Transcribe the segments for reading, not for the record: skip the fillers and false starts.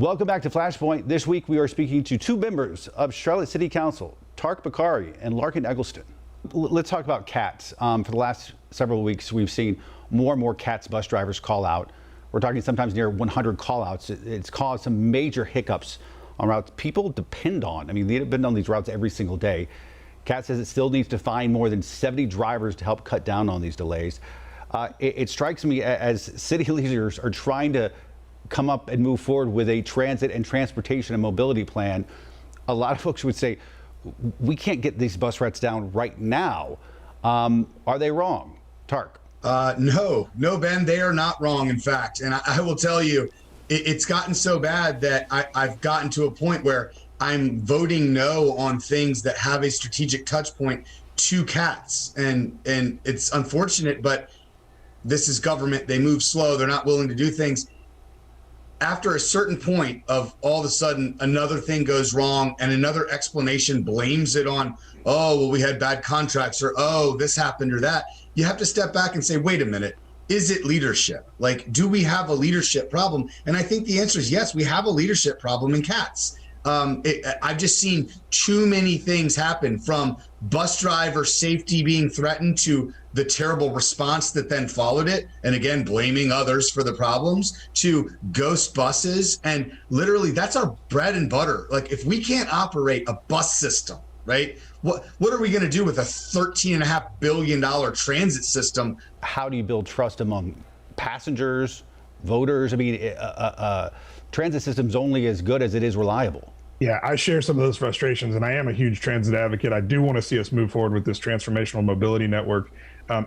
Welcome back to Flashpoint. This week we are speaking to two members of Charlotte City Council, Tarek Bakari and Larken Egleston. Let's talk about cats. For the last several weeks, we've seen more and more cats bus drivers call out. We're talking sometimes near 100 call outs. It's caused some major hiccups on routes people depend on. I mean, they've been on these routes every single day. CAT says it still needs to find more than 70 drivers to help cut down on these delays. It strikes me as city leaders are trying to come up and move forward with a transit and transportation and mobility plan. A lot of folks would say, we can't get these bus routes down right now. Are they wrong? Tark? No, Ben, they are not wrong, in fact. And I will tell you, it's gotten so bad that I've gotten to a point where I'm voting no on things that have a strategic touch point to CATs. And it's unfortunate, but this is government. They move slow. They're not willing to do things. After a certain point of all of a sudden another thing goes wrong and another explanation blames it on, oh, well, we had bad contracts, or, oh, this happened or that. You have to step back and say, wait a minute, is it leadership? Like, do we have a leadership problem? And I think the answer is yes, we have a leadership problem in CATs. I've just seen too many things happen, from bus driver safety being threatened to the terrible response that then followed it, and again blaming others for the problems, to ghost buses. And literally that's our bread and butter. Like, if we can't operate a bus system, right, what are we going to do with a $13.5 billion transit system? How do you build trust among passengers, voters? I mean, transit system's only as good as it is reliable. Yeah, I share some of those frustrations, and I am a huge transit advocate. I do want to see us move forward with this transformational mobility network.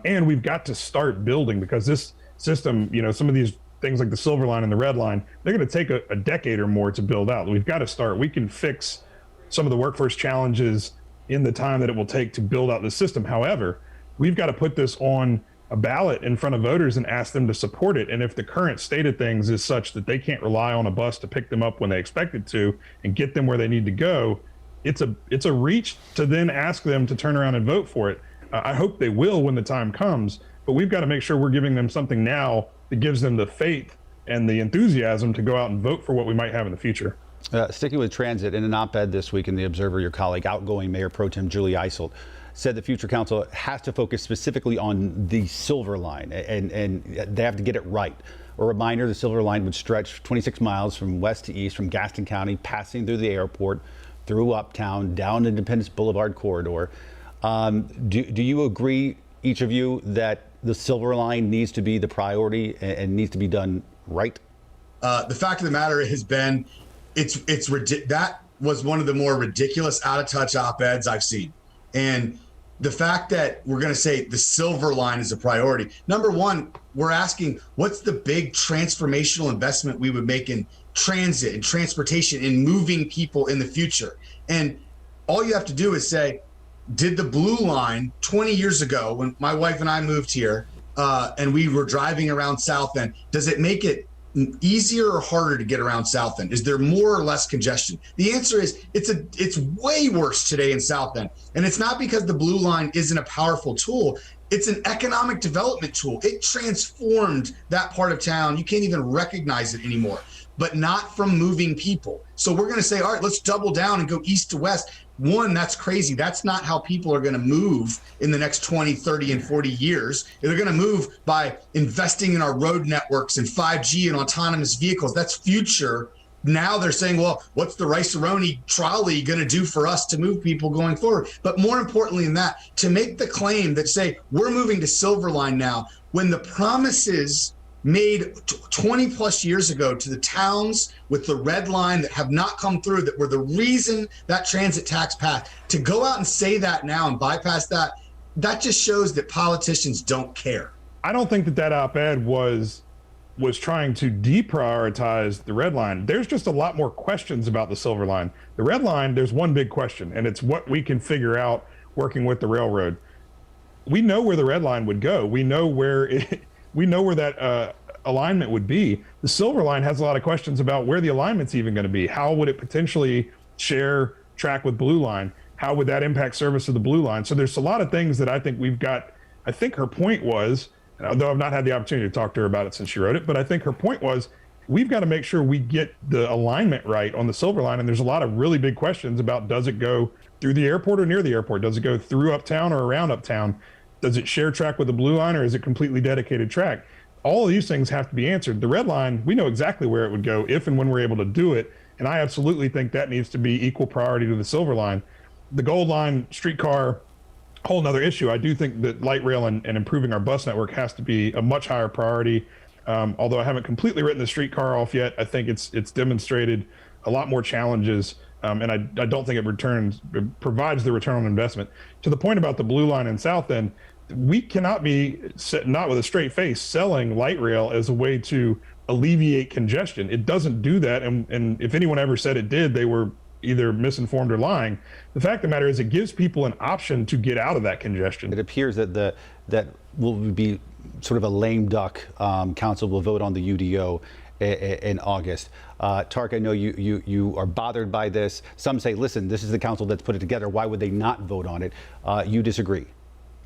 And we've got to start building, because this system, you know, some of these things like the Silver Line and the Red Line, they're going to take a decade or more to build out. We've got to start. We can fix some of the workforce challenges in the time that it will take to build out this system. However, we've got to put this on a ballot in front of voters and ask them to support it. And if the current state of things is such that they can't rely on a bus to pick them up when they expect it to and get them where they need to go, it's a reach to then ask them to turn around and vote for it. I hope they will when the time comes, but we've got to make sure we're giving them something now that gives them the faith and the enthusiasm to go out and vote for what we might have in the future. Sticking with transit, in an op-ed this week in The Observer, your colleague, outgoing Mayor Pro Tem Julie Eiselt, said the future council has to focus specifically on the Silver Line, and they have to get it right. A reminder, the Silver Line would stretch 26 miles from west to east from Gaston County, passing through the airport, through Uptown, down Independence Boulevard corridor. Do you agree, each of you, that the Silver Line needs to be the priority and needs to be done right? The fact of the matter has been, that was one of the more ridiculous, out of touch op-eds I've seen. And the fact that we're going to say the Silver Line is a priority. Number one, we're asking, what's the big transformational investment we would make in transit and transportation and moving people in the future? And all you have to do is say, did the Blue Line 20 years ago, when my wife and I moved here and we were driving around South End, does it make it easier or harder to get around South End? Is there more or less congestion? The answer is it's way worse today in South End. And it's not because the Blue Line isn't a powerful tool. It's an economic development tool. It transformed that part of town. You can't even recognize it anymore, but not from moving people. So we're going to say, all right, let's double down and go east to west. One, that's crazy. That's not how people are going to move in the next 20, 30, and 40 years. They're going to move by investing in our road networks and 5G and autonomous vehicles. That's future. Now they're saying, well, what's the Rice-A-Roni trolley going to do for us to move people going forward? But more importantly than that, to make the claim that say, we're moving to Silver Line now, when the promises made 20 plus years ago to the towns with the Red Line that have not come through, that were the reason that transit tax passed, to go out and say that now and bypass that, that just shows that politicians don't care. I don't think that op-ed was trying to deprioritize the Red Line. There's just a lot more questions about the Silver Line. The Red Line, there's one big question, and it's what we can figure out working with the railroad. We know where the Red Line would go. We know where that alignment would be. The Silver Line has a lot of questions about where the alignment's even going to be. How would it potentially share track with Blue Line? How would that impact service of the Blue Line? So there's a lot of things that I think we've got. I think her point was, and although I've not had the opportunity to talk to her about it since she wrote it, but I think her point was, we've got to make sure we get the alignment right on the Silver Line. And there's a lot of really big questions about, does it go through the airport or near the airport? Does it go through Uptown or around Uptown? Does it share track with the Blue Line, or is it completely dedicated track? All of these things have to be answered. The Red Line, we know exactly where it would go if and when we're able to do it. And I absolutely think that needs to be equal priority to the Silver Line. The Gold Line, streetcar, whole nother issue. I do think that light rail and improving our bus network has to be a much higher priority. Although I haven't completely written the streetcar off yet, I think it's demonstrated a lot more challenges. And I don't think it provides the return on investment. To the point about the Blue Line in South End, we cannot be not with a straight face selling light rail as a way to alleviate congestion. It doesn't do that. And if anyone ever said it did, they were either misinformed or lying. The fact of the matter is, it gives people an option to get out of that congestion. It appears that that will be sort of a lame duck. Council will vote on the UDO in August. Tark, I know you are bothered by this. Some say, listen, this is the council that's put it together. Why would they not vote on it? You disagree?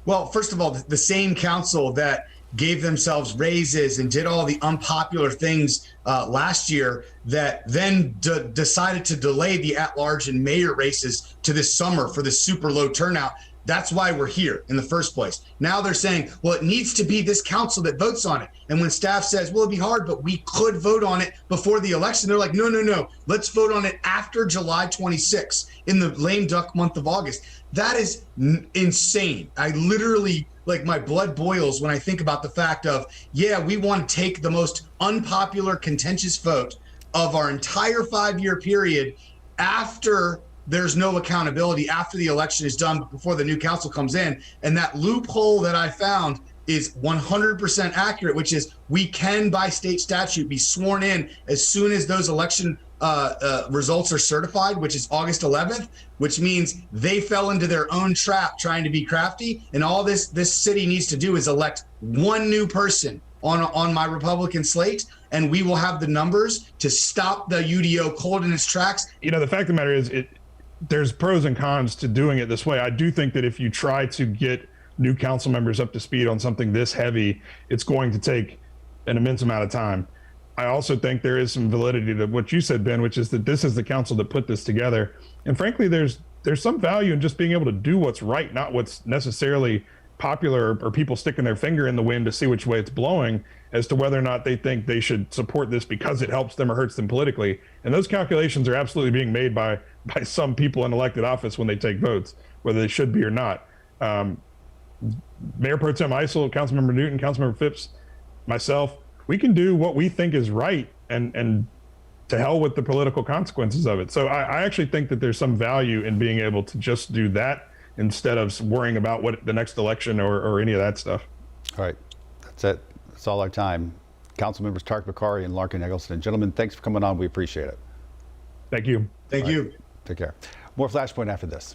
Well, first of all, the same council that gave themselves raises and did all the unpopular things last year that then decided to delay the at-large and mayor races to this summer for this super low turnout. That's why we're here in the first place. Now they're saying, well, it needs to be this council that votes on it. And when staff says, well, it'd be hard, but we could vote on it before the election, they're like, no. Let's vote on it after July 26th in the lame duck month of August. That is insane. I literally, like, my blood boils when I think about the fact of, yeah, we want to take the most unpopular, contentious vote of our entire 5-year period after there's no accountability, after the election is done, before the new council comes in. And that loophole that I found is 100% accurate, which is we can, by state statute, be sworn in as soon as those election results are certified, which is August 11th, which means they fell into their own trap trying to be crafty. And all this city needs to do is elect one new person on my Republican slate, and we will have the numbers to stop the UDO cold in its tracks. You know, the fact of the matter is, there's pros and cons to doing it this way. I do think that if you try to get new council members up to speed on something this heavy, it's going to take an immense amount of time. I also think there is some validity to what you said, Ben, which is that this is the council that put this together. And frankly, there's some value in just being able to do what's right, not what's necessarily popular or people sticking their finger in the wind to see which way it's blowing as to whether or not they think they should support this because it helps them or hurts them politically. And those calculations are absolutely being made by some people in elected office when they take votes, whether they should be or not. Mayor Pro Tem Isel, Councilmember Newton, Councilmember Phipps, myself, we can do what we think is right, and to hell with the political consequences of it. So I actually think that there's some value in being able to just do that instead of worrying about what the next election or any of that stuff. All right, that's it. That's all our time. Council members Tark Bakari and Larken Egleston. Gentlemen, thanks for coming on. We appreciate it. Thank you. Thank you. Take care. More Flashpoint after this.